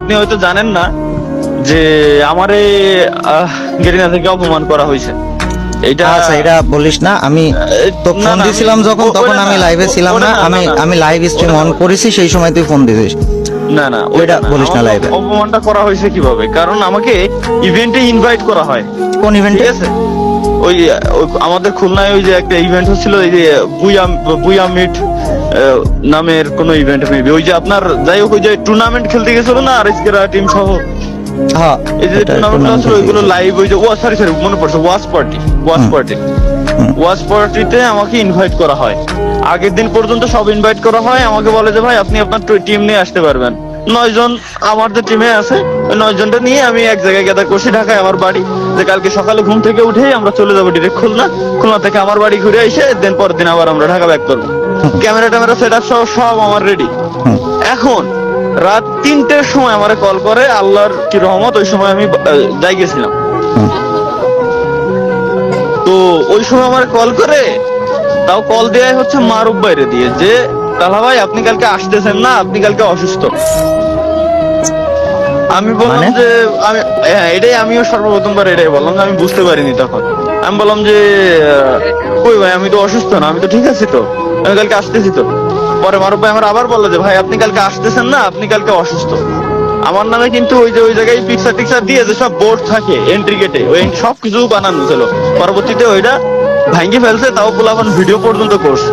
আপনি হয়তো জানেন না যে আমারে গেরিনা থেকে অপমান করা হয়েছে। এটা আচ্ছা এটা বলিস না, আমি তো না, ফোন না, দিছিলাম যখন, তখন আমি লাইভে ছিলাম না, আমি লাইভ স্ট্রিম অন করেছি, সেই সময় তুই ফোন দিছিস। না না ওইটা ওইটা বলিস না আমাকে লাইভে। অপমানটা করা হয়েছে কিভাবে, কারণ আমাকে ইভেন্টে ইনভাইট করা হয়। কোন ইভেন্টে? ঠিক আছে, ওই আমাদের খুলনায় ওই যে একটা ইভেন্ট হচ্ছিল, এই যে বুয়া বুয়া মিট নামের কোন ইভেন্ট মেবি, ওই যে আপনার যাই হোক ওই যে টুর্নামেন্ট খেলতে গেছিল না আরএসকেরা টিম সহ, হ্যাঁ এই যে টুর্নামেন্ট ছিল ওইগুলো লাইভ, ওই যে সরি মনে পড়ছে, ওয়াচ পার্টিতে আমাকে ইনভাইট করা হয়। আগের দিন পর্যন্ত সব ইনভাইট করা হয়, আমাকে বলে যে ভাই আপনি আপনার টিম নিয়ে আসতে পারবেন। 9 জন আমার যে টিমে আছে, ওই 9 জনটা নিয়ে আমি এক জায়গায় গ্যাদার করছি, ঢাকায় আমার বাড়ি, যে কালকে সকালে ঘুম থেকে উঠেই আমরা চলে যাবো ডিরেক্ট খুলনা থেকে আমার বাড়ি ঘুরে এসে দেন পরের দিন আবার আমরা ঢাকা ব্যাক করবো। ক্যামেরা ট্যামেরা সেট আপ সব আমার রেডি। এখন রাত 3টের সময় আমারে কল করে, আল্লাহর কি রহমত, ওই সময় আমি যাই গেছিলাম। তো ওই সময় আমার কল করে, তাও কল দেয়াই হচ্ছে মারুফ বাইরে দিয়ে, যে তালা ভাই আপনি কালকে আসতেছেন না, আপনি কালকে অসুস্থ। আমি বললাম মানে? যে আমি এটাই আমিও সর্বপ্রথমবার এটাই বললাম যে আমি বুঝতে পারিনি তখন। আমি বললাম যে কই ভাই আমি তো অসুস্থ না, আমি তো ঠিক আছি, তো আমি কালকে আসতেছি তো। পরে মারুফ ভাই আমার আবার বললো যে ভাই আপনি কালকে আসতেছেন না, আপনি কালকে অসুস্থ। আমার নামে কিন্তু ওই যে ওই জায়গায় পিকচার টিকচার দিয়ে যে সব বোর্ড থাকে এন্ট্রি গেটে, ওই সব কিছু বানানো ছিল। পরবর্তীতে ওইটা ভাঙ্গি ফেলছে, তাও পোলাপান ভিডিও পর্যন্ত করছে।